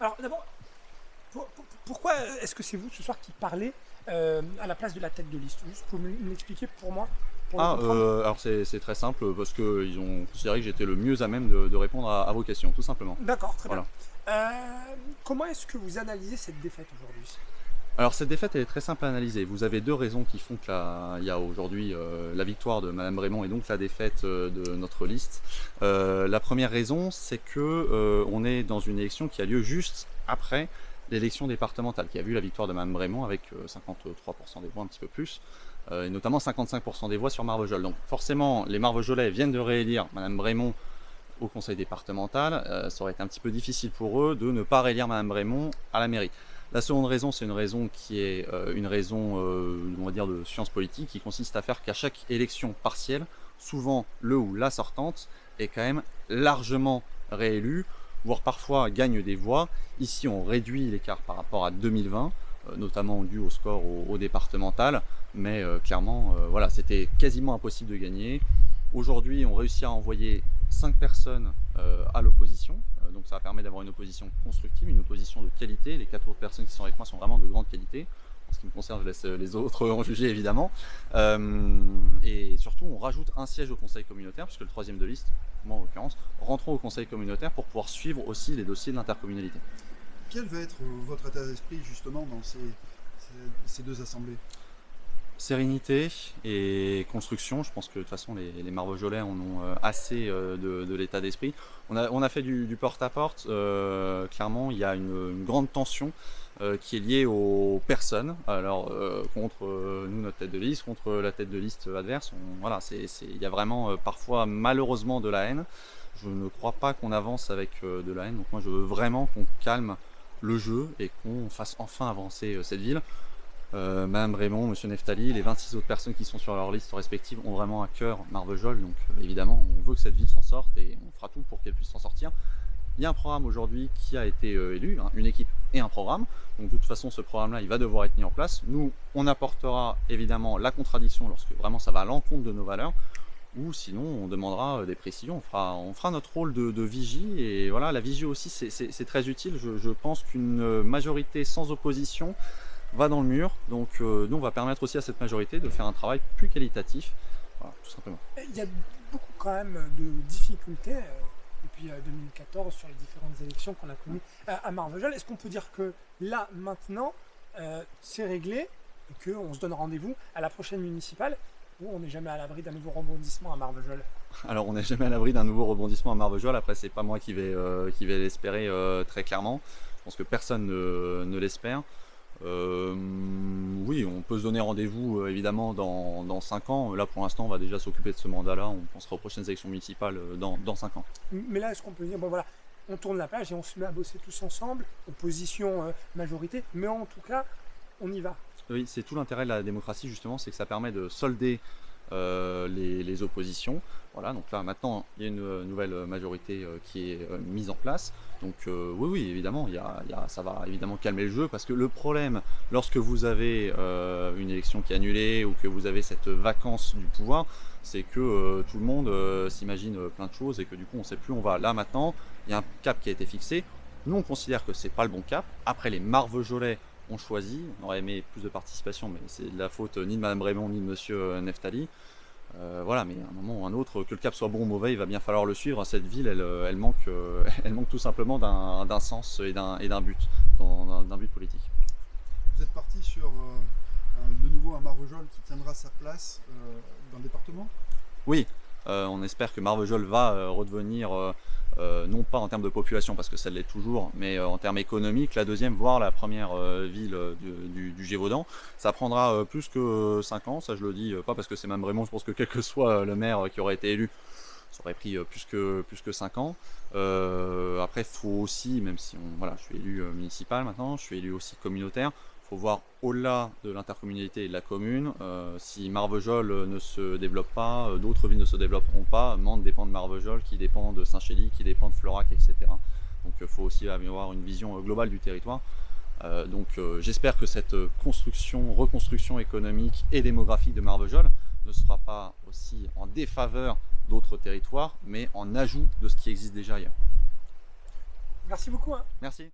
Alors d'abord, pourquoi est-ce que c'est vous ce soir qui parlez à la place de la tête de liste? Juste pour m'expliquer pour moi, pour le comprendre. Alors c'est très simple parce qu'ils ont considéré que j'étais le mieux à même de répondre à vos questions, tout simplement. D'accord, très bien. Voilà. Comment est-ce que vous analysez cette défaite aujourd'hui? Alors cette défaite elle est très simple à analyser. Vous avez deux raisons qui font qu'il y a aujourd'hui la victoire de Madame Raymond et donc la défaite de notre liste. La première raison, c'est que on est dans une élection qui a lieu juste après l'élection départementale, qui a vu la victoire de Madame Raymond avec 53% des voix, un petit peu plus, et notamment 55% des voix sur Marvejols. Donc forcément, les Marvejolais viennent de réélire Madame Raymond au conseil départemental, ça aurait été un petit peu difficile pour eux de ne pas réélire Madame Raymond à la mairie. La seconde raison, c'est une raison qui est une raison, on va dire, de science politique, qui consiste à faire qu'à chaque élection partielle, souvent le ou la sortante est quand même largement réélu, voire parfois gagne des voix. Ici, on réduit l'écart par rapport à 2020, notamment dû au score au départemental, mais clairement, voilà, c'était quasiment impossible de gagner. Aujourd'hui, on réussit à envoyer 5 personnes à l'opposition, donc ça permet d'avoir une opposition constructive, une opposition de qualité. Les 4 autres personnes qui sont avec moi sont vraiment de grande qualité. En ce qui me concerne, je laisse les autres en juger évidemment. Et surtout, on rajoute un siège au conseil communautaire, puisque le troisième de liste, moi en l'occurrence, rentrons au conseil communautaire pour pouvoir suivre aussi les dossiers de l'intercommunalité. Quel va être votre état d'esprit justement dans ces deux assemblées? Sérénité et construction, je pense que de toute façon les Marvejolais en ont assez de l'état d'esprit. On a fait du porte-à-porte, clairement il y a une grande tension qui est liée aux personnes, alors contre nous, notre tête de liste, contre la tête de liste adverse, voilà, il y a vraiment parfois malheureusement de la haine. Je ne crois pas qu'on avance avec de la haine, donc moi je veux vraiment qu'on calme le jeu et qu'on fasse enfin avancer cette ville. Madame Raymond, Monsieur Neftali, les 26 autres personnes qui sont sur leur liste respective ont vraiment à cœur Marvejols, donc évidemment on veut que cette ville s'en sorte et on fera tout pour qu'elle puisse s'en sortir. Il y a un programme aujourd'hui qui a été élu, hein, une équipe et un programme, donc de toute façon ce programme-là il va devoir être mis en place. Nous on apportera évidemment la contradiction lorsque vraiment ça va à l'encontre de nos valeurs, ou sinon on demandera des précisions, on fera notre rôle de vigie, et voilà, la vigie aussi c'est très utile. Je pense qu'une majorité sans opposition va dans le mur, donc nous on va permettre aussi à cette majorité de faire un travail plus qualitatif, voilà, tout simplement. Il y a beaucoup quand même de difficultés depuis 2014 sur les différentes élections qu'on a connues à Marvejols. Est-ce qu'on peut dire que là, maintenant, c'est réglé et qu'on se donne rendez-vous à la prochaine municipale, où on n'est jamais à l'abri d'un nouveau rebondissement à Marvejols? Alors on n'est jamais à l'abri d'un nouveau rebondissement à Marvejols, après c'est pas moi qui vais l'espérer très clairement, je pense que personne ne l'espère. Oui, on peut se donner rendez-vous évidemment dans 5 ans. Là pour l'instant on va déjà s'occuper de ce mandat-là, on pensera aux prochaines élections municipales dans 5 ans. Mais là, est-ce qu'on peut dire, bon voilà, on tourne la page et on se met à bosser tous ensemble, opposition, majorité, mais en tout cas, on y va. Oui, c'est tout l'intérêt de la démocratie justement, c'est que ça permet de solder les oppositions. Voilà, donc là maintenant il y a une nouvelle majorité qui est mise en place. Donc oui, évidemment, ça va évidemment calmer le jeu, parce que le problème lorsque vous avez une élection qui est annulée ou que vous avez cette vacance du pouvoir, c'est que tout le monde s'imagine plein de choses et que du coup on ne sait plus où on va. Là maintenant, il y a un cap qui a été fixé. Nous on considère que c'est pas le bon cap. Après, les Marvejolais ont choisi, on aurait aimé plus de participation, mais c'est de la faute ni de Madame Raymond ni de Monsieur Neftali. Voilà, mais à un moment ou à un autre, que le cap soit bon ou mauvais, il va bien falloir le suivre. Cette ville, elle manque, elle manque tout simplement d'un sens et d'un but, d'un but politique. Vous êtes parti sur de nouveau un Marvejol qui tiendra sa place dans le département? Oui, on espère que Marvejols va redevenir, non pas en termes de population, parce que ça l'est toujours, mais en termes économiques, la deuxième, voire la première ville du Gévaudan. Ça prendra plus que 5 ans, ça je le dis pas parce que c'est Mme Raymond, je pense que quel que soit le maire qui aurait été élu, ça aurait pris plus que 5 ans. Après, il faut aussi, même si voilà, je suis élu municipal maintenant, je suis élu aussi communautaire, il faut voir au-delà de l'intercommunalité et de la commune. Si Marvejols ne se développe pas, d'autres villes ne se développeront pas. Mende dépend de Marvejols, qui dépend de Saint-Chély, qui dépend de Florac, etc. Donc il faut aussi avoir une vision globale du territoire. Donc j'espère que cette reconstruction économique et démographique de Marvejols ne sera pas aussi en défaveur d'autres territoires, mais en ajout de ce qui existe déjà ailleurs. Merci beaucoup. Merci.